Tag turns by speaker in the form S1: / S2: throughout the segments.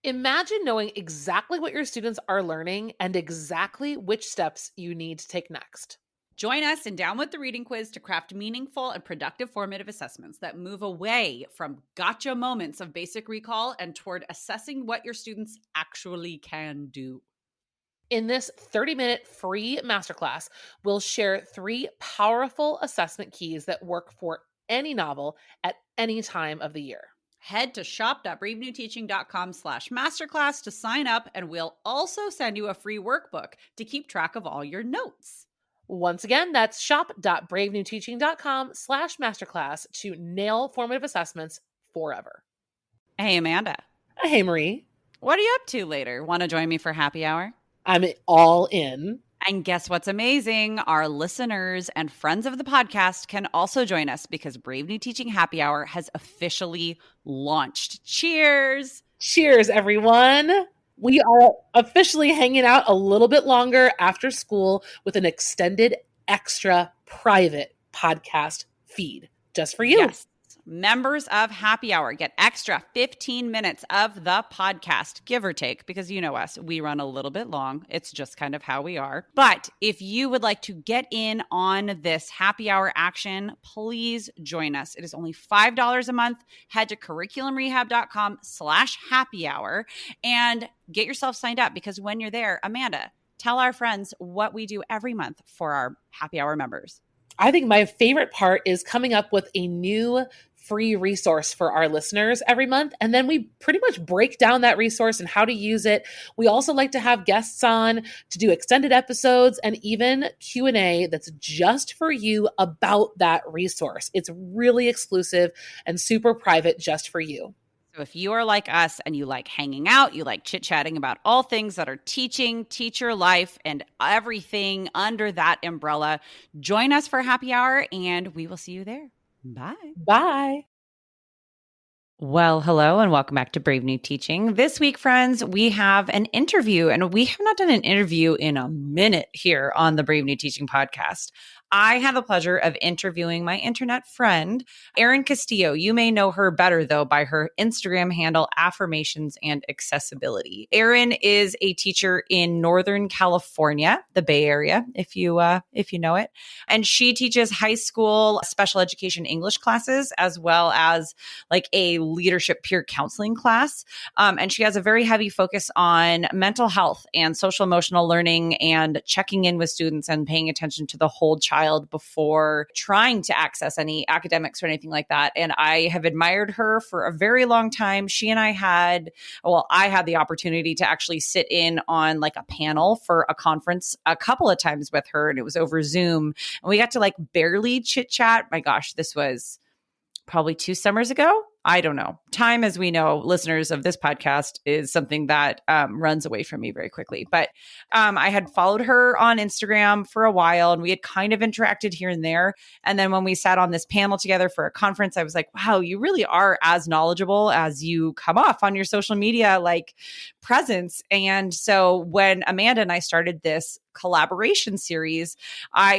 S1: Imagine knowing exactly what your students are learning and exactly which steps you need to take next.
S2: Join us in Down with the Reading Quiz to craft meaningful and productive formative assessments that move away from gotcha moments of basic recall and toward assessing what your students actually can do.
S1: In this 30-minute free masterclass, we'll share 3 powerful assessment keys that work for any novel at any time of the year.
S2: Head to shop.bravenewteaching.com/masterclass to sign up, and we'll also send you a free workbook to keep track of all your notes.
S1: Once again, that's shop.bravenewteaching.com/masterclass to nail formative assessments forever.
S2: Hey, Amanda.
S1: Hey, Marie.
S2: What are you up to later? Want to join me for happy hour?
S1: I'm all in.
S2: And guess what's amazing? Our listeners and friends of the podcast can also join us because Brave New Teaching Happy Hour has officially launched. Cheers!
S1: Cheers, everyone. We are officially hanging out a little bit longer after school with an extended, extra private podcast feed just for you.
S2: Yes. Members of Happy Hour get extra 15 minutes of the podcast, give or take, because you know us, we run a little bit long. It's just kind of how we are. But if you would like to get in on this Happy Hour action, please join us. It is only $5 a month. Head to curriculumrehab.com/happy hour and get yourself signed up, because when you're there, Amanda, tell our friends what we do every month for our Happy Hour members.
S1: I think my favorite part is coming up with a new free resource for our listeners every month. And then we pretty much break down that resource and how to use it. We also like to have guests on to do extended episodes and even Q&A that's just for you about that resource. It's really exclusive and super private just for you.
S2: So if you are like us and you like hanging out, you like chit-chatting about all things that are teaching, teacher life, and everything under that umbrella, join us for happy hour and we will see you there. Bye.
S1: Bye.
S2: Well, hello and welcome back to Brave New Teaching. This week, friends, we have an interview, and we have not done an interview in a minute here on the Brave New Teaching podcast. I have the pleasure of interviewing my internet friend, Erin Castillo. You may know her better, though, by her Instagram handle, Affirmations and Accessibility. Erin is a teacher in Northern California, the Bay Area, if you know it. And she teaches high school special education English classes, as well as like a leadership peer counseling class. And she has a very heavy focus on mental health and social emotional learning and checking in with students and paying attention to the whole child before trying to access any academics or anything like that. And I have admired her for a very long time. I had the opportunity to actually sit in on like a panel for a conference a couple of times with her, and it was over Zoom. And we got to like barely chit chat. My gosh, this was probably 2 summers ago. I don't know. Time, as we know, listeners of this podcast, is something that runs away from me very quickly. But I had followed her on Instagram for a while, and we had kind of interacted here and there. And then when we sat on this panel together for a conference, I was like, wow, you really are as knowledgeable as you come off on your social media like presence. And so when Amanda and I started this collaboration series,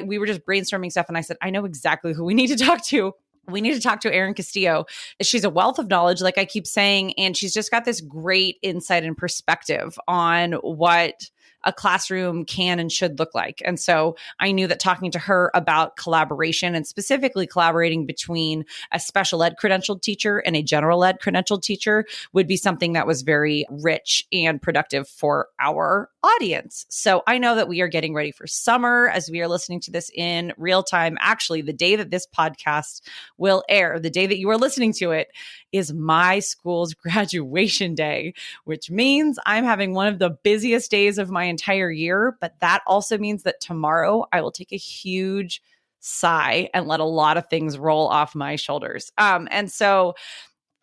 S2: we were just brainstorming stuff, and I said, I know exactly who we need to talk to. We need to talk to Erin Castillo. She's a wealth of knowledge, like I keep saying, and she's just got this great insight and perspective on what a classroom can and should look like. And so I knew that talking to her about collaboration, and specifically collaborating between a special ed credentialed teacher and a general ed credentialed teacher, would be something that was very rich and productive for our audience. So I know that we are getting ready for summer as we are listening to this in real time. Actually, the day that this podcast will air, the day that you are listening to it, is my school's graduation day, which means I'm having one of the busiest days of my entire year. But that also means that tomorrow I will take a huge sigh and let a lot of things roll off my shoulders. And so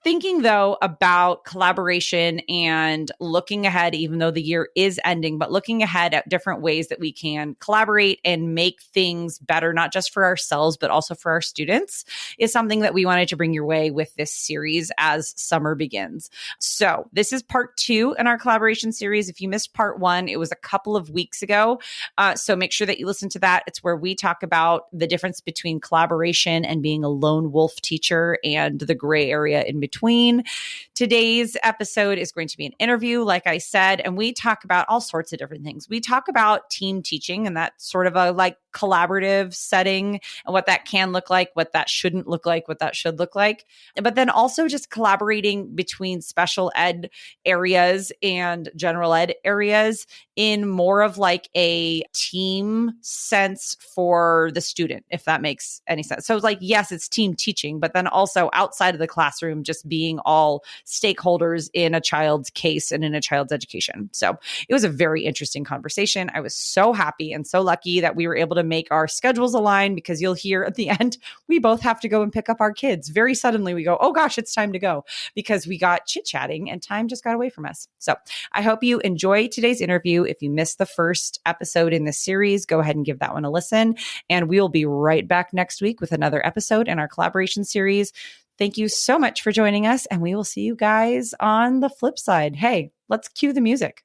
S2: thinking, though, about collaboration and looking ahead, even though the year is ending, but looking ahead at different ways that we can collaborate and make things better, not just for ourselves, but also for our students, is something that we wanted to bring your way with this series as summer begins. So this is part 2 in our collaboration series. If you missed part 1, it was a couple of weeks ago. So make sure that you listen to that. It's where we talk about the difference between collaboration and being a lone wolf teacher and the gray area in between between. Today's episode is going to be an interview, like I said, and we talk about all sorts of different things. We talk about team teaching and that sort of a like collaborative setting and what that can look like, what that shouldn't look like, what that should look like. But then also just collaborating between special ed areas and general ed areas in more of like a team sense for the student, if that makes any sense. So it's like, yes, it's team teaching, but then also outside of the classroom, just being all stakeholders in a child's case and in a child's education. So it was a very interesting conversation. I was so happy and so lucky that we were able to make our schedules align, because you'll hear at the end, we both have to go and pick up our kids. Very suddenly we go, oh gosh, it's time to go, because we got chit-chatting and time just got away from us. So I hope you enjoy today's interview. If you missed the first episode in this series, go ahead and give that one a listen. And we'll be right back next week with another episode in our collaboration series. Thank you so much for joining us, and we will see you guys on the flip side. Hey, let's cue the music.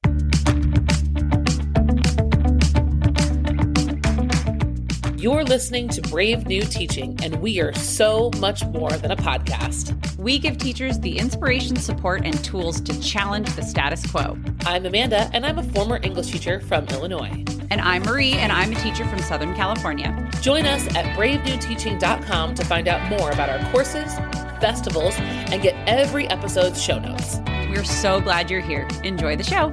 S1: You're listening to Brave New Teaching, and we are so much more than a podcast.
S2: We give teachers the inspiration, support, and tools to challenge the status quo.
S1: I'm Amanda, and I'm a former English teacher from Illinois.
S2: And I'm Marie, and I'm a teacher from Southern California.
S1: Join us at bravenewteaching.com to find out more about our courses, festivals, and get every episode's show notes.
S2: We're so glad you're here. Enjoy the show.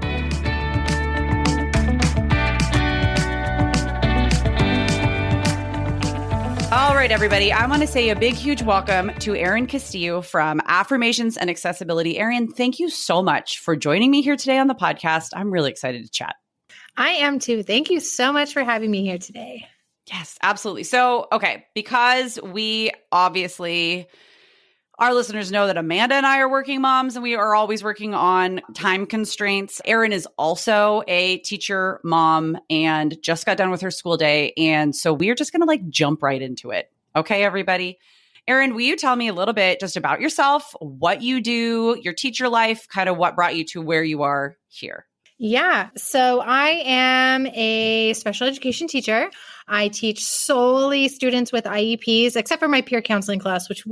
S2: All right, everybody. I want to say a big, huge welcome to Erin Castillo from Affirmations and Accessibility. Erin, thank you so much for joining me here today on the podcast. I'm really excited to chat.
S3: I am too. Thank you so much for having me here today.
S2: Yes, absolutely. So, okay, because we obviously, our listeners know that Amanda and I are working moms and we are always working on time constraints. Erin is also a teacher, mom, and just got done with her school day. And so we are just going to like jump right into it. Okay, everybody. Erin, will you tell me a little bit just about yourself, what you do, your teacher life, kind of what brought you to where you are here?
S3: Yeah. So I am a special education teacher. I teach solely students with IEPs, except for my peer counseling class, which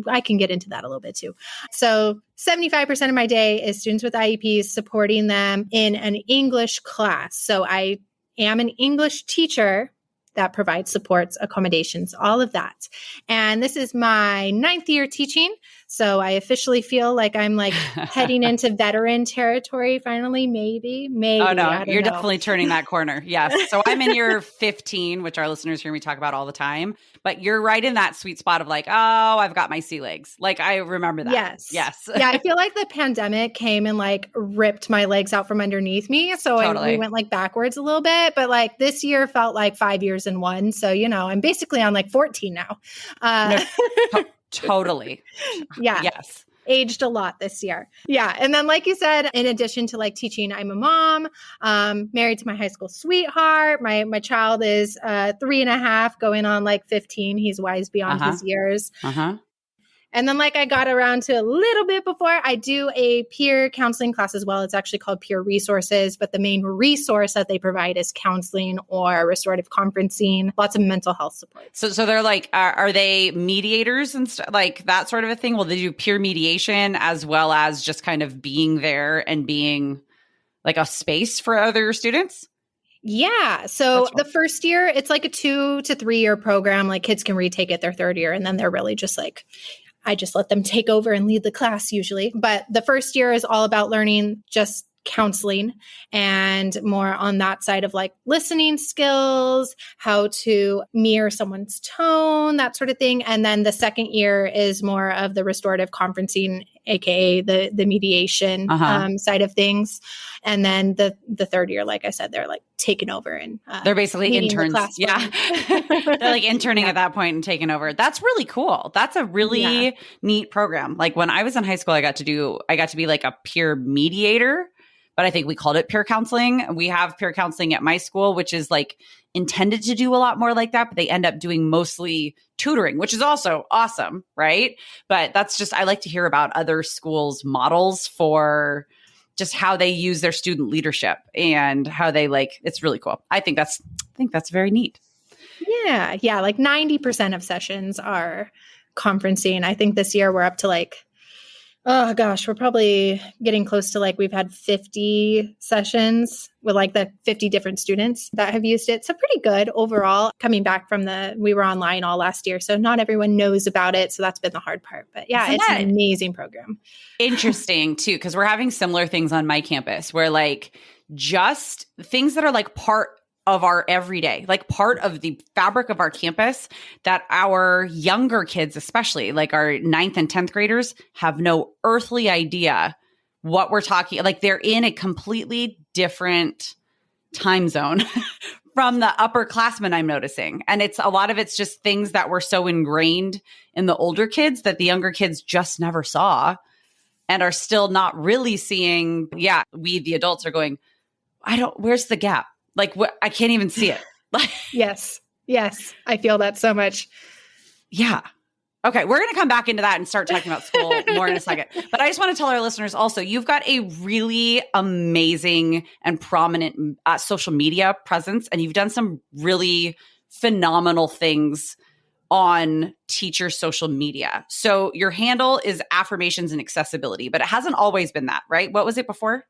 S3: I can get into that a little bit too. So 75% of my day is students with IEPs, supporting them in an English class. So I am an English teacher that provides supports, accommodations, all of that. And this is my 9th year teaching. So I officially feel like I'm like heading into veteran territory finally, maybe.
S2: Oh no, you're definitely turning that corner. Yes. So I'm in year 15, which our listeners hear me talk about all the time, but you're right in that sweet spot of like, oh, I've got my sea legs. Like I remember that.
S3: Yes.
S2: Yes.
S3: Yeah. I feel like the pandemic came and like ripped my legs out from underneath me. So we went like backwards a little bit, but like this year felt like 5 years in one. So, you know, I'm basically on like 14 now.
S2: Totally.
S3: Yeah.
S2: Yes.
S3: Aged a lot this year. Yeah. And then, like you said, in addition to like teaching, I'm a mom, married to my high school sweetheart. My child is 3.5 going on like 15. He's wise beyond his years. And then like I got around to a little bit before, I do a peer counseling class as well. It's actually called Peer Resources, but the main resource that they provide is counseling or restorative conferencing, lots of mental health support.
S2: So they're like, are they mediators and stuff like that sort of a thing? Will they do peer mediation as well as just kind of being there and being like a space for other students?
S3: Yeah. So the first year, it's like a 2 to 3 year program. Like kids can retake it their third year, and then they're really just like, I just let them take over and lead the class usually. But the first year is all about learning just counseling and more on that side of like listening skills, how to mirror someone's tone, that sort of thing. And then the second year is more of the restorative conferencing, aka the mediation side of things. And then the third year, like I said, they're like taking over and
S2: they're basically interns. Yeah. They're like interning at that point and taking over. That's really cool. That's a really neat program. Like when I was in high school, I got to be like a peer mediator, but I think we called it peer counseling. We have peer counseling at my school, which is like intended to do a lot more like that, but they end up doing mostly tutoring, which is also awesome, right? But that's just, I like to hear about other schools' models for just how they use their student leadership and how they like, it's really cool. I think that's very neat.
S3: Yeah. Yeah. Like 90% of sessions are conferencing. I think this year we're up to like Oh gosh, we're probably getting close to like we've had 50 sessions with like the 50 different students that have used it. So pretty good overall. Coming back from we were online all last year, so not everyone knows about it. So that's been the hard part. But yeah,
S2: Isn't
S3: it's an
S2: that
S3: amazing program.
S2: interesting too? Because we're having similar things on my campus where like just things that are like part of our everyday, like part of the fabric of our campus that our younger kids, especially like our 9th and 10th graders, have no earthly idea what we're talking. Like they're in a completely different time zone from the upperclassmen, I'm noticing. And a lot of it's just things that were so ingrained in the older kids that the younger kids just never saw and are still not really seeing. Yeah, we, the adults, are going, where's the gap? Like, I can't even see it.
S3: Yes. I feel that so much.
S2: Yeah. Okay. We're going to come back into that and start talking about school more in a second. But I just want to tell our listeners also, you've got a really amazing and prominent social media presence, and you've done some really phenomenal things on teacher social media. So your handle is affirmations and accessibility, but it hasn't always been that, right? What was it before?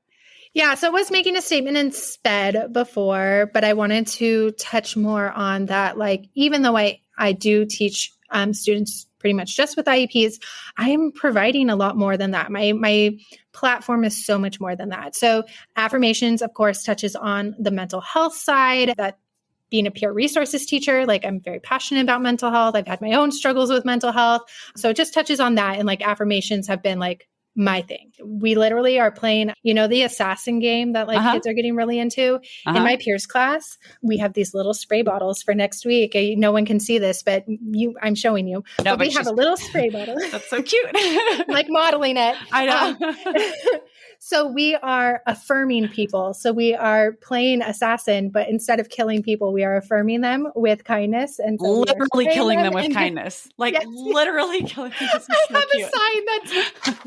S3: Yeah, so I was making a statement in SPED before, but I wanted to touch more on that. Like, even though I do teach students pretty much just with IEPs, I am providing a lot more than that. My platform is so much more than that. So affirmations, of course, touches on the mental health side. That being a peer resources teacher, like I'm very passionate about mental health. I've had my own struggles with mental health. So it just touches on that. And like affirmations have been like my thing. We literally are playing, the assassin game that like kids are getting really into. In my peers class, we have these little spray bottles for next week. No one can see this, but I'm showing you. No, but we have a little spray bottle.
S2: That's so cute.
S3: Like modeling it.
S2: I know.
S3: So we are affirming people. So we are playing assassin, but instead of killing people, we are affirming them with kindness. And so
S2: literally killing them with kindness. Like literally killing them. So
S3: I have a sign that's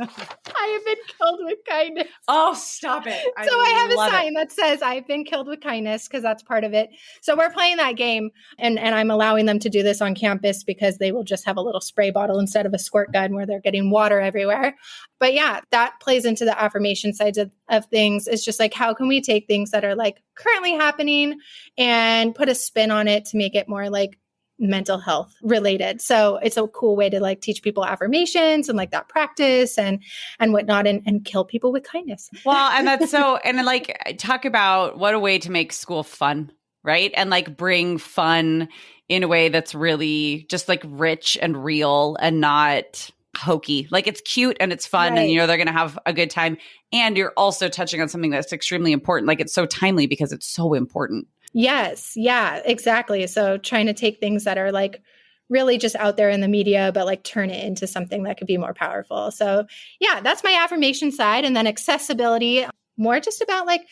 S3: I have been killed with kindness.
S2: Oh, stop it.
S3: I have a sign that says I've been killed with kindness because that's part of it. So we're playing that game and I'm allowing them to do this on campus because they will just have a little spray bottle instead of a squirt gun where they're getting water everywhere. But yeah, that plays into the affirmation sides of things. It's just like, how can we take things that are like currently happening and put a spin on it to make it more like mental health related. So it's a cool way to like teach people affirmations and like that practice and whatnot and kill people with kindness.
S2: Well, and that's and like talk about what a way to make school fun, right? And like bring fun in a way that's really just like rich and real and not hokey. Like it's cute and it's fun and they're going to have a good time. And you're also touching on something that's extremely important. Like it's so timely because it's so important.
S3: Yes. Yeah, exactly. So trying to take things that are like really just out there in the media, but like turn it into something that could be more powerful. So yeah, that's my affirmation side. And then accessibility, more just about like,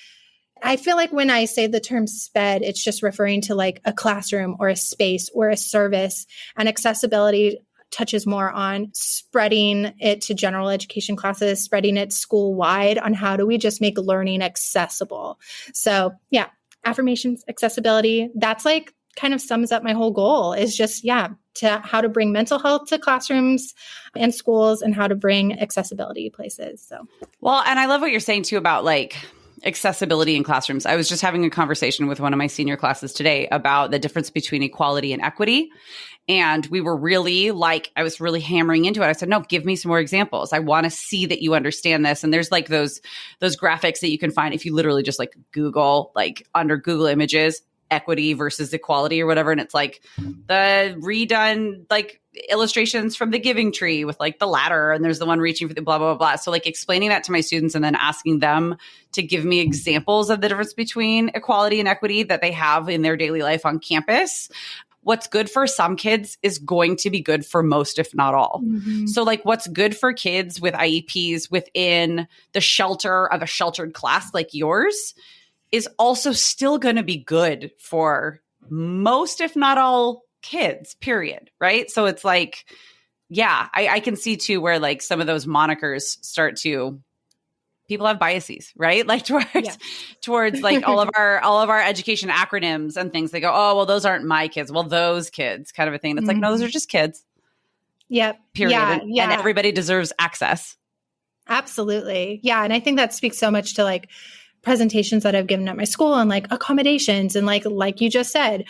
S3: I feel like when I say the term SPED, it's just referring to like a classroom or a space or a service, and accessibility touches more on spreading it to general education classes, spreading it school wide on how do we just make learning accessible. So yeah, affirmations, accessibility, that's like kind of sums up my whole goal is just, to how to bring mental health to classrooms and schools and how to bring accessibility places. So,
S2: well, and I love what you're saying too about like accessibility in classrooms. I was just having a conversation with one of my senior classes today about the difference between equality and equity. And we were really I was really hammering into it. I said, no, give me some more examples. I want to see that you understand this. And there's like those graphics that you can find if you literally just like Google, like under Google Images, equity versus equality or whatever. And it's like the redone like illustrations from the giving tree with like the ladder. And there's the one reaching for the blah, blah, blah, blah. So like explaining that to my students and then asking them to give me examples of the difference between equality and equity that they have in their daily life on campus. What's good for some kids is going to be good for most, if not all. Mm-hmm. So like what's good for kids with IEPs within the shelter of a sheltered class like yours is also still going to be good for most, if not all kids, period. Right. So it's like, yeah, I can see too where like some of those monikers start to, people have biases, right? Like towards like all of our education acronyms and things. They go, oh, well, those aren't my kids. Well, those kids kind of a thing. That's like, no, those are just kids.
S3: Yep.
S2: Period. And everybody deserves access.
S3: Absolutely. Yeah. And I think that speaks so much to like presentations that I've given at my school and like accommodations and like you just said,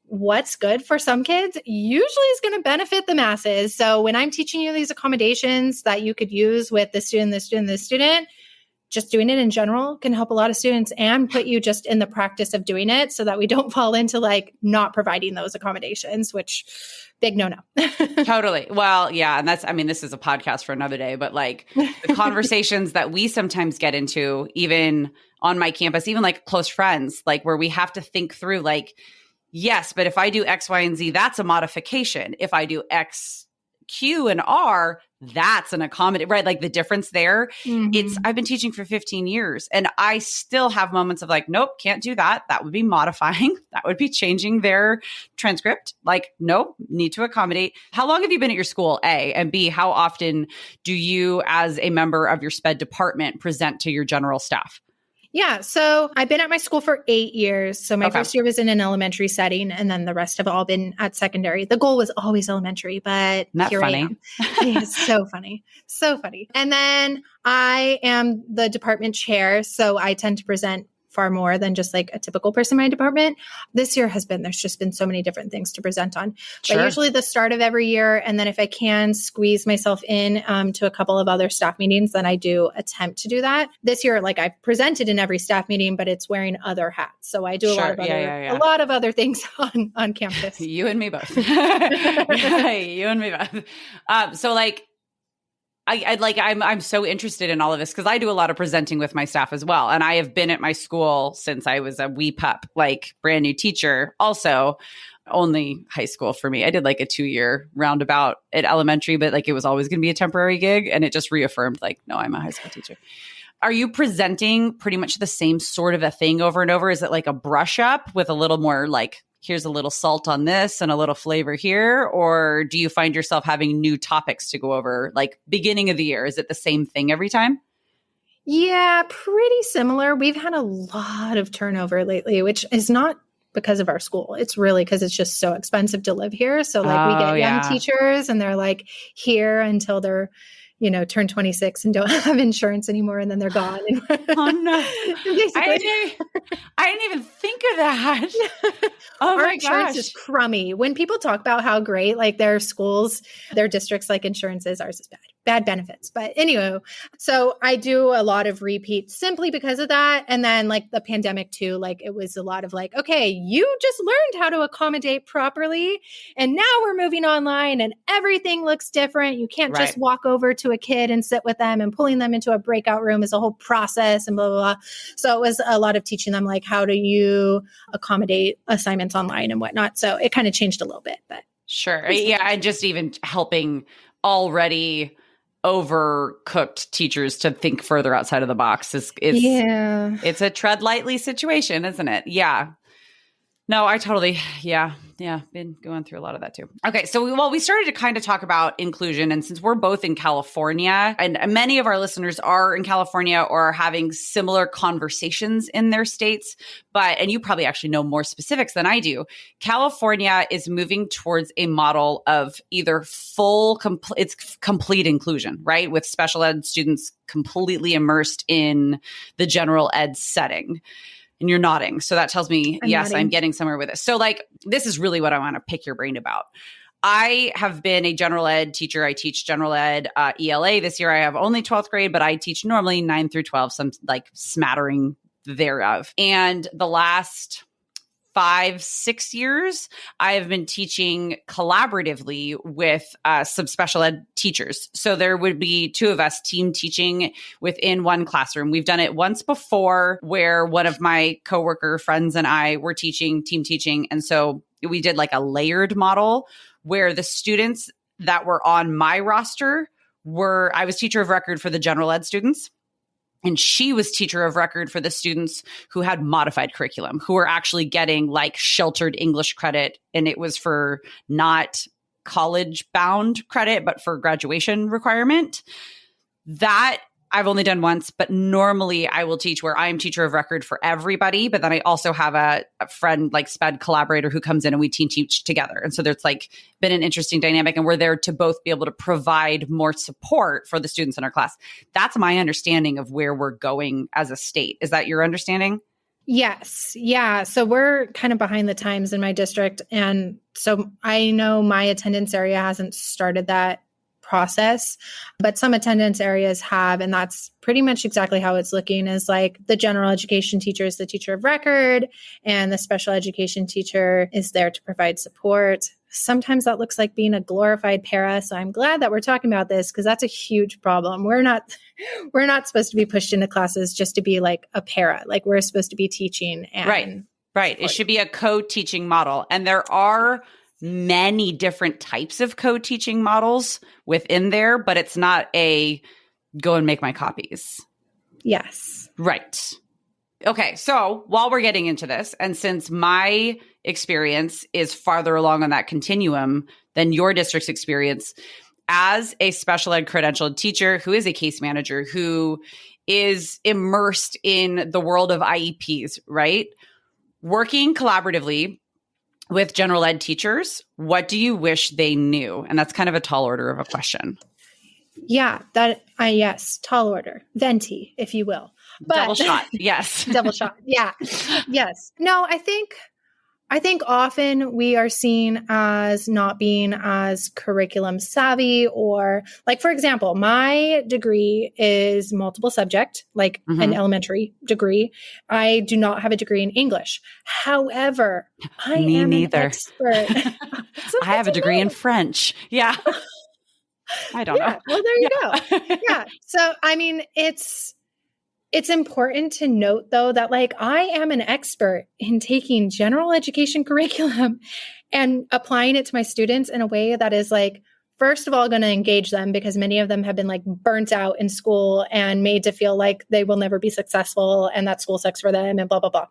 S3: what's good for some kids usually is going to benefit the masses. So when I'm teaching you these accommodations that you could use with the student, just doing it in general can help a lot of students and put you just in the practice of doing it so that we don't fall into like not providing those accommodations, which big no.
S2: Totally. Well, yeah. And this is a podcast for another day, but like the conversations that we sometimes get into, even on my campus, even like close friends, like where we have to think through like, yes, but if I do X, Y, and Z, that's a modification. If I do X, Q, and R, that's an accommodate, right? Like the difference there.
S3: Mm-hmm.
S2: I've been teaching for 15 years and I still have moments of like, nope, can't do that. That would be modifying. That would be changing their transcript. Like, nope, need to accommodate. How long have you been at your school, A? And B, how often do you as a member of your SPED department present to your general staff?
S3: Yeah. So I've been at my school for 8 years. So my first year was in an elementary setting, and then the rest have all been at secondary. The goal was always elementary, but here I am. It's so funny. So funny. And then I am the department chair. So I tend to present far more than just like a typical person in my department. This year there's just been so many different things to present on. But usually the start of every year. And then if I can squeeze myself in to a couple of other staff meetings, then I do attempt to do that. This year, like I've presented in every staff meeting, but it's wearing other hats. So I do a lot of other things on campus.
S2: You and me both. You and me both. So like, I'm so interested in all of this because I do a lot of presenting with my staff as well. And I have been at my school since I was a wee pup, like brand new teacher. Also, only high school for me. I did like a 2-year roundabout at elementary, but like it was always going to be a temporary gig. And it just reaffirmed like, no, I'm a high school teacher. Are you presenting pretty much the same sort of a thing over and over? Is it like a brush up with a little more like, here's a little salt on this and a little flavor here? Or do you find yourself having new topics to go over like beginning of the year? Is it the same thing every time?
S3: Yeah, pretty similar. We've had a lot of turnover lately, which is not because of our school. It's really because it's just so expensive to live here. So like we get young teachers and they're like here until they're turn 26 and don't have insurance anymore, and then they're gone.
S2: Oh no! I didn't even think of that. Oh
S3: our insurance is crummy. When people talk about how great like their schools, their districts like insurance is, ours is bad benefits. But anyway, so I do a lot of repeats simply because of that. And then like the pandemic too, like it was a lot of like, okay, you just learned how to accommodate properly. And now we're moving online and everything looks different. You can't just walk over to a kid and sit with them, and pulling them into a breakout room is a whole process and blah, blah, blah. So it was a lot of teaching them like, how do you accommodate assignments online and whatnot. So it kind of changed a little bit, but.
S2: Sure. Yeah. And just even helping already overcooked teachers to think further outside of the box it's a tread lightly situation, isn't it? Yeah. No, I totally, been going through a lot of that too. Okay, so we started to kind of talk about inclusion, and since we're both in California, and many of our listeners are in California or are having similar conversations in their states, and you probably actually know more specifics than I do, California is moving towards a model of either complete inclusion, right? With special ed students completely immersed in the general ed setting. And you're nodding. So that tells me, I'm getting somewhere with this. So like, this is really what I want to pick your brain about. I have been a general ed teacher. I teach general ed ELA. This year I have only 12th grade, but I teach normally 9 through 12, some like smattering thereof. And the last 5-6 years, I have been teaching collaboratively with some special ed teachers. So there would be 2 of us team teaching within one classroom. We've done it once before where one of my coworker friends and I were team teaching. And so we did like a layered model where the students that were on my roster I was teacher of record for the general ed students. And she was teacher of record for the students who had modified curriculum, who were actually getting like sheltered English credit. And it was for not college bound credit, but for graduation requirement. That I've only done once, but normally I will teach where I am teacher of record for everybody. But then I also have a friend, like SPED collaborator, who comes in and we teach each together. And so there's like been an interesting dynamic, and we're there to both be able to provide more support for the students in our class. That's my understanding of where we're going as a state. Is that your understanding?
S3: Yes. Yeah. So we're kind of behind the times in my district. And so I know my attendance area hasn't started that process, but some attendance areas have, and that's pretty much exactly how it's looking, is like the general education teacher is the teacher of record and the special education teacher is there to provide support. Sometimes that looks like being a glorified para. So I'm glad that we're talking about this because that's a huge problem. We're not supposed to be pushed into classes just to be like a para. Like we're supposed to be teaching. And
S2: right. It should be a co-teaching model. And there are many different types of co-teaching models within there, but it's not a go and make my copies.
S3: Yes.
S2: Right. Okay. So while we're getting into this, and since my experience is farther along on that continuum than your district's experience, as a special ed credentialed teacher who is a case manager, who is immersed in the world of IEPs, right? Working collaboratively with general ed teachers, what do you wish they knew? And that's kind of a tall order of a question.
S3: Yeah, yes, tall order, venti, if you will. But,
S2: double shot, yes.
S3: Double shot, yeah, yes. No, I think often we are seen as not being as curriculum savvy, or like, for example, my degree is multiple subject, like an elementary degree. I do not have a degree in English. However, I am
S2: neither.
S3: An expert.
S2: I have a degree in French. Yeah. I don't know.
S3: Well, there you go. Yeah. So, I mean, it's important to note, though, that like I am an expert in taking general education curriculum and applying it to my students in a way that is like, first of all, going to engage them, because many of them have been like burnt out in school and made to feel like they will never be successful and that school sucks for them and blah, blah, blah.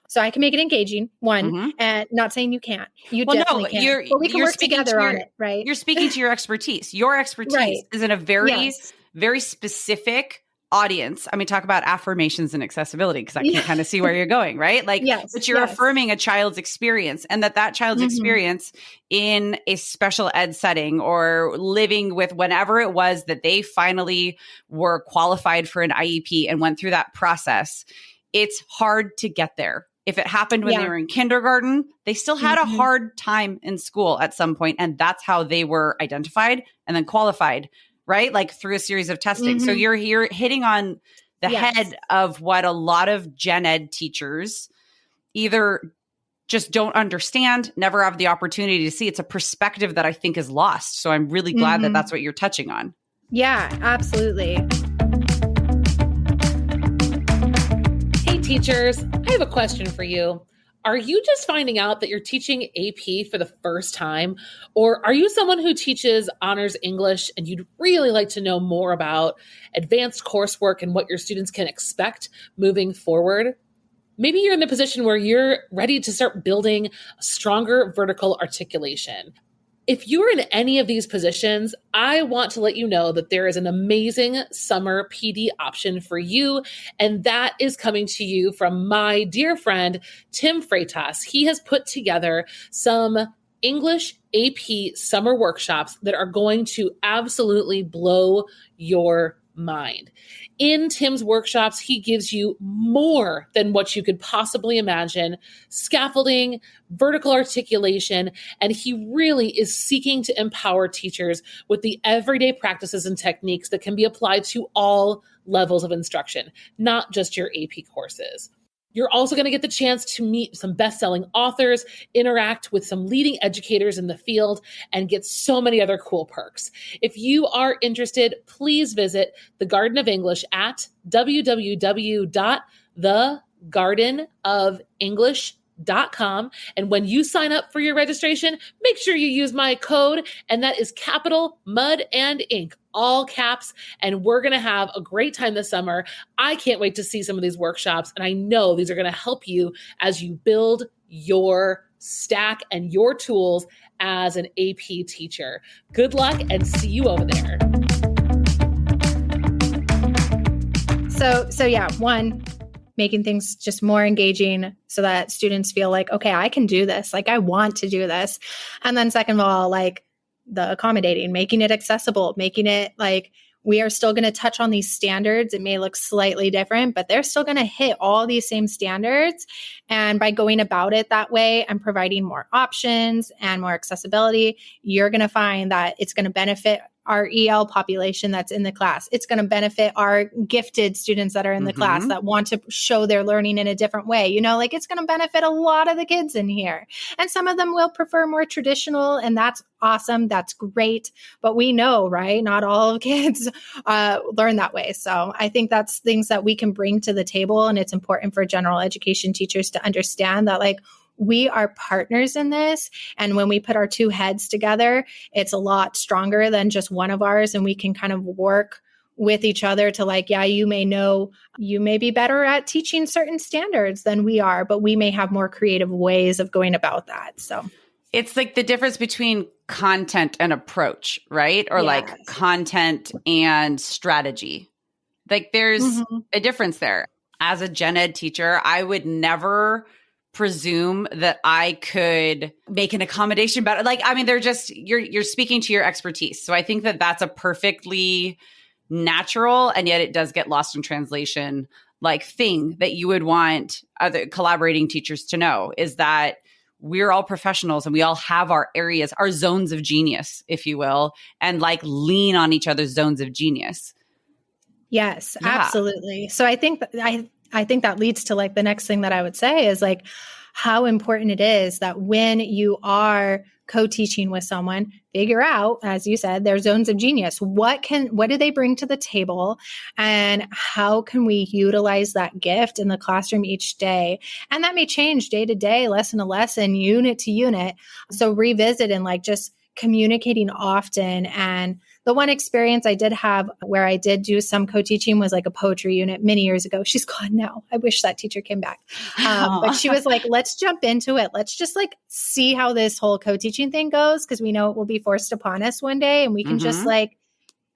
S3: So I can make it engaging, one, and not saying you can't. You definitely can. But we can work together on it, right?
S2: You're speaking to your expertise. Your expertise is in a very, very specific audience. I mean, talk about affirmations and accessibility, because I can kind of see where you're going, right? Like, but you're affirming a child's experience, and that child's experience in a special ed setting, or living with whenever it was that they finally were qualified for an IEP and went through that process. It's hard to get there. If it happened when they were in kindergarten, they still had a hard time in school at some point, and that's how they were identified and then qualified, right? Like through a series of testing. So you're hitting on the head of what a lot of gen ed teachers either just don't understand, never have the opportunity to see. It's a perspective that I think is lost. So I'm really glad that that's what you're touching on.
S3: Yeah, absolutely.
S1: Hey teachers, I have a question for you. Are you just finding out that you're teaching AP for the first time? Or are you someone who teaches honors English and you'd really like to know more about advanced coursework and what your students can expect moving forward? Maybe you're in a position where you're ready to start building a stronger vertical articulation. If you're in any of these positions, I want to let you know that there is an amazing summer PD option for you, and that is coming to you from my dear friend, Tim Freitas. He has put together some English AP summer workshops that are going to absolutely blow your mind. In Tim's workshops, he gives you more than what you could possibly imagine: scaffolding, vertical articulation, and he really is seeking to empower teachers with the everyday practices and techniques that can be applied to all levels of instruction, not just your AP courses. You're also going to get the chance to meet some best-selling authors, interact with some leading educators in the field, and get so many other cool perks. If you are interested, please visit the Garden of English at www.thegardenofenglish.com. And when you sign up for your registration, make sure you use my code, and that is capital Mud and Ink, all caps, and we're going to have a great time this summer. I can't wait to see some of these workshops, and I know these are going to help you as you build your stack and your tools as an AP teacher. Good luck, and see you over there.
S3: So yeah, one, making things just more engaging so that students feel like, okay, I can do this. Like, I want to do this. And then second of all, like the accommodating, making it accessible, making it like, we are still going to touch on these standards. It may look slightly different, but they're still going to hit all these same standards. And by going about it that way and providing more options and more accessibility, you're going to find that it's going to benefit our EL population that's in the class. It's going to benefit our gifted students that are in the class that want to show their learning in a different way. You know, like it's going to benefit a lot of the kids in here. And some of them will prefer more traditional, and that's awesome. That's great. But we know, right? Not all kids learn that way. So I think that's things that we can bring to the table. And it's important for general education teachers to understand that, like, we are partners in this. And when we put our two heads together, it's a lot stronger than just one of ours. And we can kind of work with each other to like, yeah, you may be better at teaching certain standards than we are, but we may have more creative ways of going about that. So
S2: it's like the difference between content and approach, right? Or like content and strategy. Like there's a difference there. As a gen ed teacher, I would never presume that I could make an accommodation better. Like, I mean, they're just, you're speaking to your expertise. So I think that that's a perfectly natural, and yet it does get lost in translation, like thing that you would want other collaborating teachers to know is that we're all professionals and we all have our areas, our zones of genius, if you will, and like lean on each other's zones of genius.
S3: Yes, absolutely. So I think that leads to like the next thing that I would say is like how important it is that when you are co-teaching with someone, figure out, as you said, their zones of genius. What do they bring to the table, and how can we utilize that gift in the classroom each day? And that may change day to day, lesson to lesson, unit to unit. So revisit and like just communicating often. And the one experience I did have where I did do some co-teaching was like a poetry unit many years ago. She's gone now. I wish that teacher came back. But she was like, let's jump into it. Let's just like see how this whole co-teaching thing goes, because we know it will be forced upon us one day, and we can just like,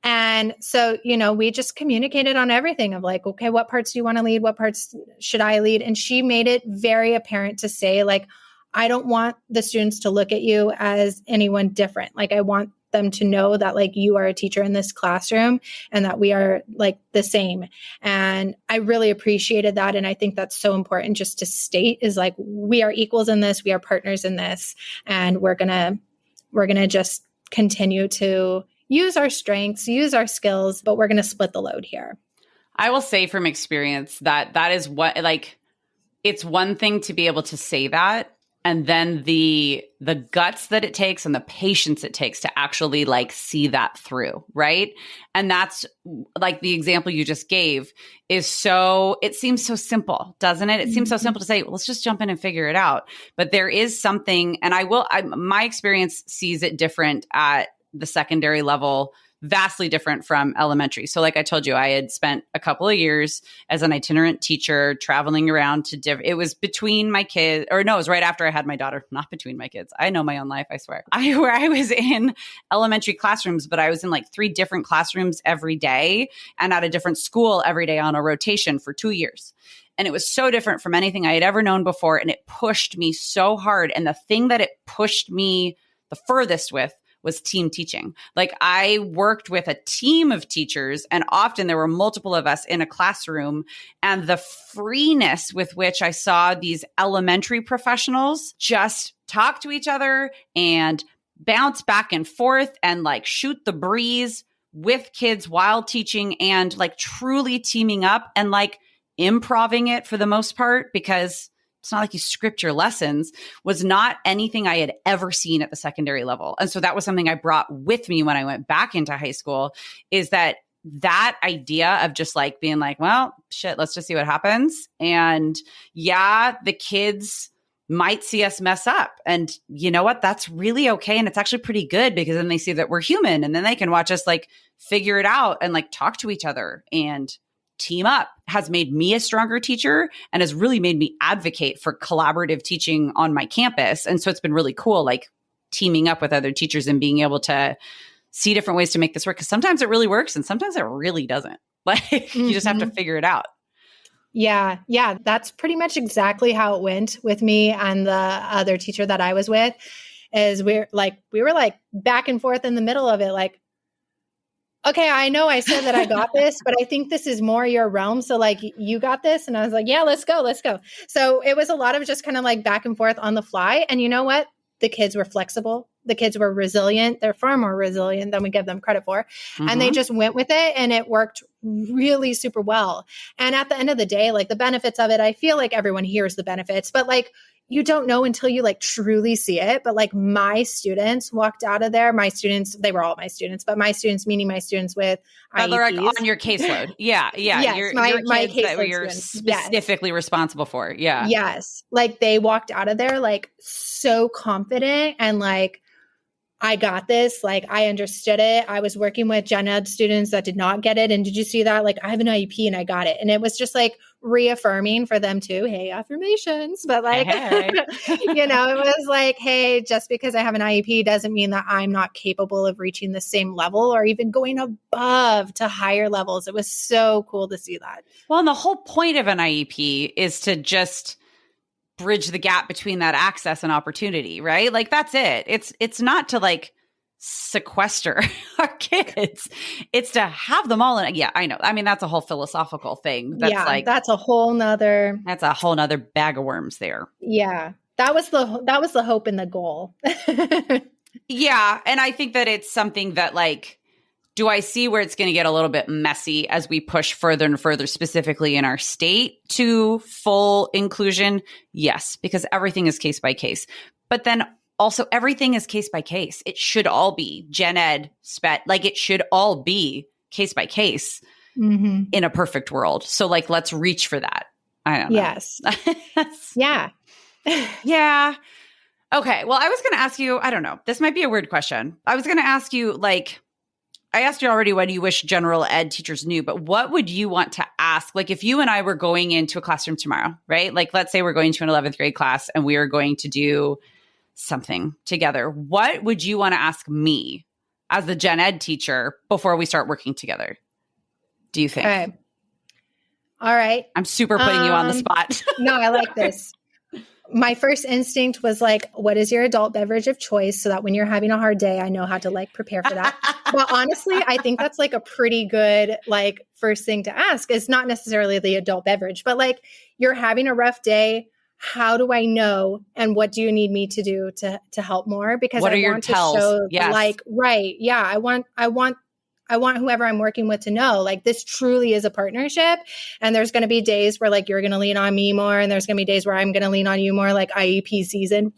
S3: and so, you know, we just communicated on everything of like, okay, what parts do you want to lead? What parts should I lead? And she made it very apparent to say like, I don't want the students to look at you as anyone different. Like, I want them to know that like you are a teacher in this classroom and that we are like the same. And I really appreciated that. And I think that's so important just to state is like, we are equals in this, we are partners in this, and we're going to just continue to use our strengths, use our skills, but we're going to split the load here.
S2: I will say from experience that is what, like, it's one thing to be able to say that. And then the guts that it takes and the patience it takes to actually like see that through, right? And that's like the example you just gave is so, it seems so simple, doesn't it? It seems so simple to say, well, let's just jump in and figure it out. But there is something, and my experience sees it different at the secondary level, vastly different from elementary. So like I told you, I had spent a couple of years as an itinerant teacher traveling around to it was between my kids, or no, it was right after I had my daughter, not between my kids. I know my own life, I swear. Where I was in elementary classrooms, but I was in like 3 different classrooms every day and at a different school every day on a rotation for 2 years. And it was so different from anything I had ever known before. And it pushed me so hard. And the thing that it pushed me the furthest with was team teaching. Like I worked with a team of teachers, and often there were multiple of us in a classroom, and the freeness with which I saw these elementary professionals just talk to each other and bounce back and forth and like shoot the breeze with kids while teaching and like truly teaming up and like improving it for the most part, because it's not like you script your lessons, was not anything I had ever seen at the secondary level. And so that was something I brought with me when I went back into high school, is that idea of just like being like, well, shit, let's just see what happens. And yeah, the kids might see us mess up. And you know what? That's really okay. And it's actually pretty good, because then they see that we're human, and then they can watch us like figure it out and like talk to each other and team up. Has made me a stronger teacher and has really made me advocate for collaborative teaching on my campus. And so it's been really cool, like teaming up with other teachers and being able to see different ways to make this work. Because sometimes it really works and sometimes it really doesn't. Like you just have to figure it out.
S3: Yeah. Yeah. That's pretty much exactly how it went with me and the other teacher that I was with is we were like back and forth in the middle of it. Like, okay, I know I said that I got this, but I think this is more your realm. So like you got this. And I was like, yeah, let's go. Let's go. So it was a lot of just kind of like back and forth on the fly. And you know what? The kids were flexible. The kids were resilient. They're far more resilient than we give them credit for. And they just went with it and it worked really super well. And at the end of the day, like the benefits of it, I feel like everyone hears the benefits, but like you don't know until you like truly see it. But like my students walked out of there, they were all my students, but my students, meaning my students with IEPs.
S2: They're like on your caseload. Yeah. Yeah.
S3: Yes,
S2: your
S3: my
S2: kids that
S3: caseload
S2: you're
S3: students.
S2: specifically responsible for. Yeah.
S3: Yes. Like they walked out of there like so confident and like, I got this. Like I understood it. I was working with gen ed students that did not get it. And did you see that? Like I have an IEP and I got it. And it was just like reaffirming for them too. Hey, affirmations. But like,
S2: Hey.
S3: you know, it was like, hey, just because I have an IEP doesn't mean that I'm not capable of reaching the same level or even going above to higher levels. It was so cool to see that.
S2: Well, and the whole point of an IEP is to just bridge the gap between that access and opportunity, right? Like that's it. It's not to like sequester our kids. It's to have them all in. Yeah, I know. I mean, that's a whole philosophical thing. That's a whole nother bag of worms there.
S3: Yeah. That was the hope and the goal.
S2: Yeah. And I think that it's something that like, do I see where it's going to get a little bit messy as we push further and further, specifically in our state, to full inclusion? Yes, because everything is case by case. But then also everything is case by case. It should all be gen ed, SPED, like it should all be case by case in a perfect world. So like, let's reach for that. I don't know.
S3: Yes. Yeah.
S2: Yeah. Okay. Well, I was going to ask you, I don't know. This might be a weird question. I was going to ask you like, I asked you already what you wish general ed teachers knew, but what would you want to ask? Like if you and I were going into a classroom tomorrow, right? Like let's say we're going to an 11th grade class and we are going to do something together. What would you want to ask me as the gen ed teacher before we start working together? Do you think?
S3: Okay. All right.
S2: I'm super putting you on the spot.
S3: No, I like this. My first instinct was like, what is your adult beverage of choice so that when you're having a hard day, I know how to like prepare for that. But honestly, I think that's like a pretty good like first thing to ask. It's not necessarily the adult beverage, but like you're having a rough day. How do I know? And what do you need me to do to help more? Because
S2: what
S3: I
S2: are your
S3: want
S2: tells?
S3: to show
S2: Yes.
S3: like, right. Yeah. I want whoever I'm working with to know like this truly is a partnership. And there's going to be days where like you're going to lean on me more. And there's going to be days where I'm going to lean on you more, like IEP season,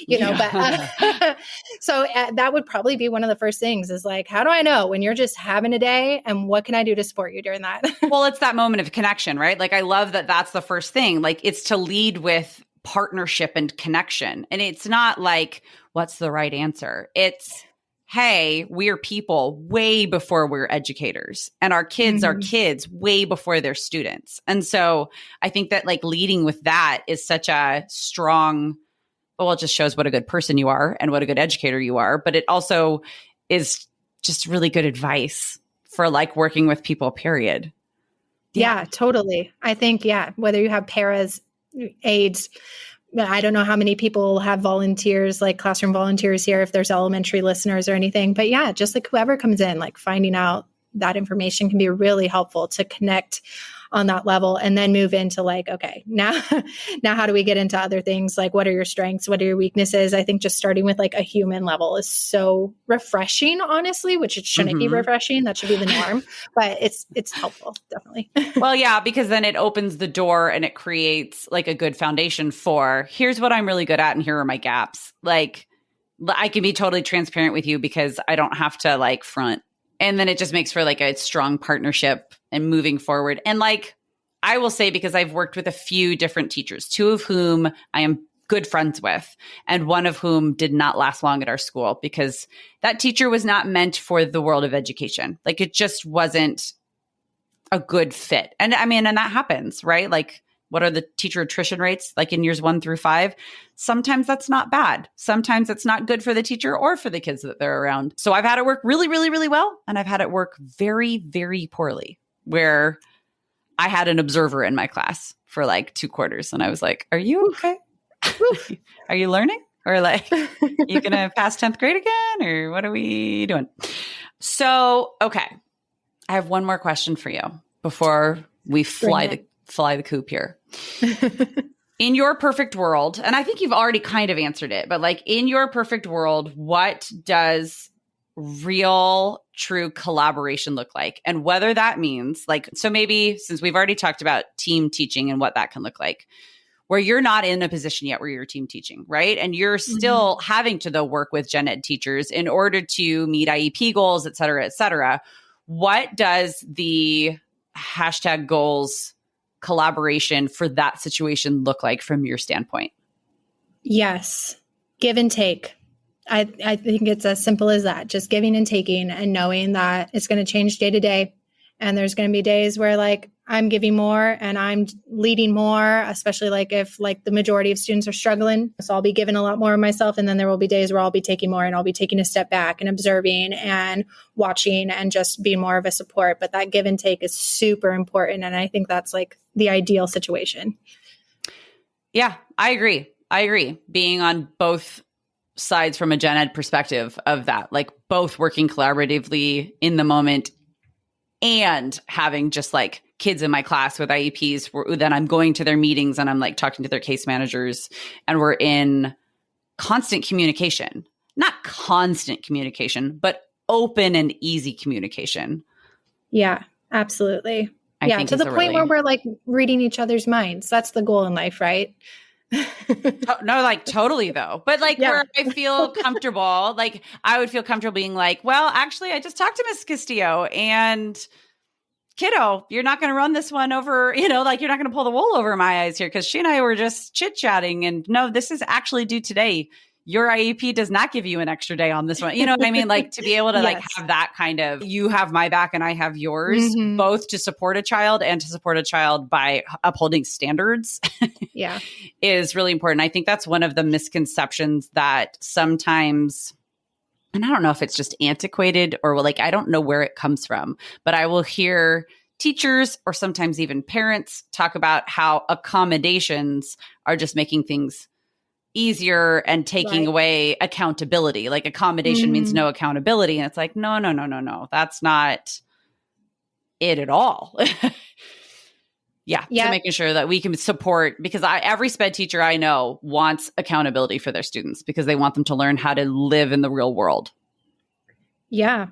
S3: you know, but so that would probably be one of the first things is like, how do I know when you're just having a day and what can I do to support you during that?
S2: Well, it's that moment of connection, right? Like I love that that's the first thing. Like it's to lead with partnership and connection. And it's not like, what's the right answer? It's, hey, we're people way before we're educators and our kids are kids way before they're students. And so I think that like leading with that is such a strong, well, it just shows what a good person you are and what a good educator you are. But it also is just really good advice for like working with people, period.
S3: Yeah, totally. I think, whether you have paras, aides, I don't know how many people have volunteers, like classroom volunteers here, if there's elementary listeners or anything. But yeah, just like whoever comes in, like finding out that information can be really helpful to connect on that level and then move into like, okay, now how do we get into other things? Like, what are your strengths? What are your weaknesses? I think just starting with like a human level is so refreshing, honestly, which it shouldn't be refreshing. That should be the norm, but it's helpful. Definitely.
S2: Well, yeah, because then it opens the door and it creates like a good foundation for here's what I'm really good at. And here are my gaps. Like I can be totally transparent with you because I don't have to like front. And then it just makes for like a strong partnership and moving forward. And like, I will say, because I've worked with a few different teachers, two of whom I am good friends with, and one of whom did not last long at our school because that teacher was not meant for the world of education. Like it just wasn't a good fit. And I mean, and that happens, right? Like, what are the teacher attrition rates like in years 1 through 5? Sometimes that's not bad. Sometimes it's not good for the teacher or for the kids that they're around. So I've had it work really, really, really well. And I've had it work very, very poorly. where I had an observer in my class for like 2 quarters. And I was like, are you okay? Are you learning? Or like, you going to pass 10th grade again? Or what are we doing? So, okay. I have one more question for you before we fly the coop here. In your perfect world, and I think you've already kind of answered it, but like in your perfect world, what does real, true collaboration look like? And whether that means like, so maybe since we've already talked about team teaching and what that can look like, where you're not in a position yet where you're team teaching, right? And you're still having to though work with gen ed teachers in order to meet IEP goals, et cetera, et cetera. What does the #goals collaboration for that situation look like from your standpoint?
S3: Yes. Give and take. I think it's as simple as that. Just giving and taking and knowing that it's going to change day to day. And there's going to be days where like I'm giving more and I'm leading more, especially like if like the majority of students are struggling. So I'll be giving a lot more of myself. And then there will be days where I'll be taking more and I'll be taking a step back and observing and watching and just being more of a support. But that give and take is super important. And I think that's like the ideal situation.
S2: Yeah, I agree. Being on both sides from a gen ed perspective of that, like both working collaboratively in the moment and having just like kids in my class with IEPs where then I'm going to their meetings and I'm like talking to their case managers and we're in constant communication, not constant communication, but open and easy communication.
S3: Yeah, absolutely.
S2: I think
S3: to the point where we're like reading each other's minds. That's the goal in life, right?
S2: No, like totally though. But like where I feel comfortable, like I would feel comfortable being like, well, actually, I just talked to Miss Castillo and kiddo, you're not going to run this one over, like you're not going to pull the wool over my eyes here because she and I were just chit-chatting and no, this is actually due today. Your IEP does not give you an extra day on this one. You know what I mean? Like to be able to like have that kind of, you have my back and I have yours, both to support a child and to support a child by upholding standards is really important. I think that's one of the misconceptions that sometimes, and I don't know if it's just antiquated or like, I don't know where it comes from, but I will hear teachers or sometimes even parents talk about how accommodations are just making things easier and taking away accountability. Like accommodation means no accountability. And it's like, no. That's not it at all. So making sure that we can support, because every SPED teacher I know wants accountability for their students because they want them to learn how to live in the real world. Yeah.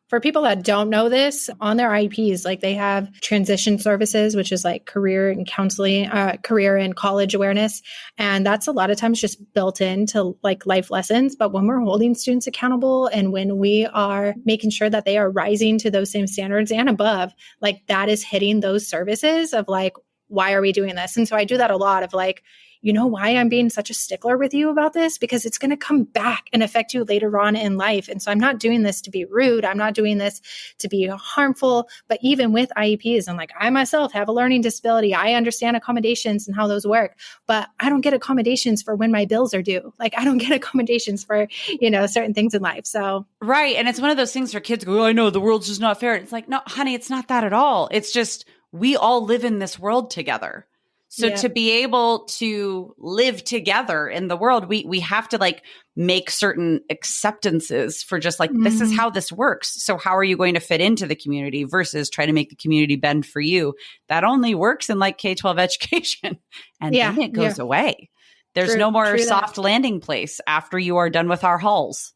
S3: For people that don't know this, on their IEPs, like they have transition services, which is like career and counseling, career and college awareness. And that's a lot of times just built into like life lessons. But when we're holding students accountable and when we are making sure that they are rising to those same standards and above, like that is hitting those services of like, why are we doing this? And so I do that a lot of like, you know why I'm being such a stickler with you about this? Because it's going to come back and affect you later on in life. And so I'm not doing this to be rude. I'm not doing this to be harmful. But even with IEPs, and like I myself have a learning disability. I understand accommodations and how those work, but I don't get accommodations for when my bills are due. Like I don't get accommodations for, certain things in life. So.
S2: Right. And it's one of those things where kids go, oh, I know the world's just not fair. It's like, no, honey, it's not that at all. It's just, we all live in this world together. So to be able to live together in the world, we have to like make certain acceptances for just like, this is how this works. So how are you going to fit into the community versus try to make the community bend for you? That only works in like K-12 education. And then it goes away. There's no more soft landing place after you are done with our halls.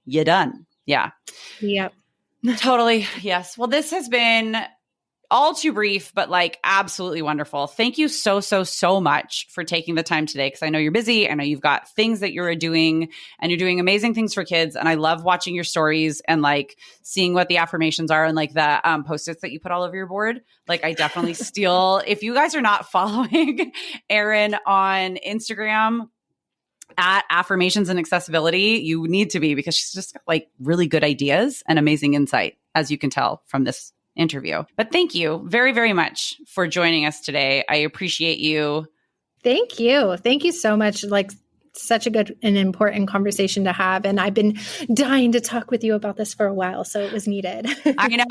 S2: You're done. Yeah.
S3: Yep.
S2: Totally. Yes. Well, this has been all too brief, but like absolutely wonderful. Thank you so much for taking the time today. Cause I know you're busy. I know you've got things that you're doing and you're doing amazing things for kids. And I love watching your stories and like seeing what the affirmations are and like the Post-its that you put all over your board. Like I definitely steal. If you guys are not following Erin on Instagram at Affirmations and Accessibility, you need to be, because she's just got like really good ideas and amazing insight, as you can tell from this interview. But thank you very, very much for joining us today. I appreciate you.
S3: Thank you. Thank you so much. Like such a good and important conversation to have. And I've been dying to talk with you about this for a while, so it was needed.
S2: I know.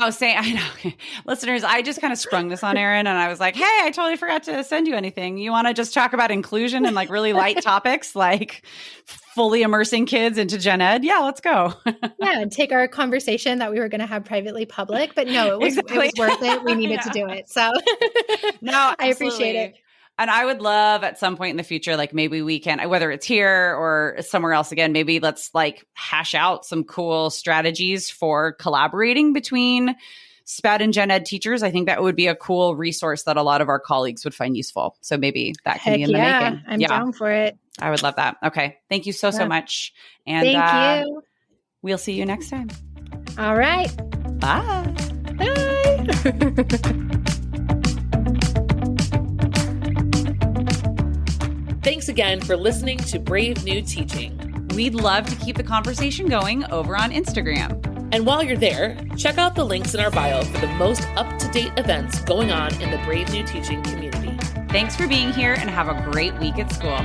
S2: Listeners, I just kind of sprung this on Erin and I was like, hey, I totally forgot to send you anything. You want to just talk about inclusion and like really light topics, like fully immersing kids into gen ed? Yeah, let's go.
S3: Yeah, and take our conversation that we were going to have privately public, but no, it was worth it. We needed to do it. So
S2: no,
S3: I appreciate it.
S2: And I would love at some point in the future, like maybe we can, whether it's here or somewhere else again, maybe let's like hash out some cool strategies for collaborating between SPED and gen ed teachers. I think that would be a cool resource that a lot of our colleagues would find useful. So maybe that can be in the making.
S3: I'm down for it.
S2: I would love that. Okay. Thank you so much. And
S3: thank you.
S2: We'll see you next time.
S3: All right.
S2: Bye.
S3: Bye.
S1: Thanks again for listening to Brave New Teaching.
S2: We'd love to keep the conversation going over on Instagram.
S1: And while you're there, check out the links in our bio for the most up-to-date events going on in the Brave New Teaching community.
S2: Thanks for being here and have a great week at school.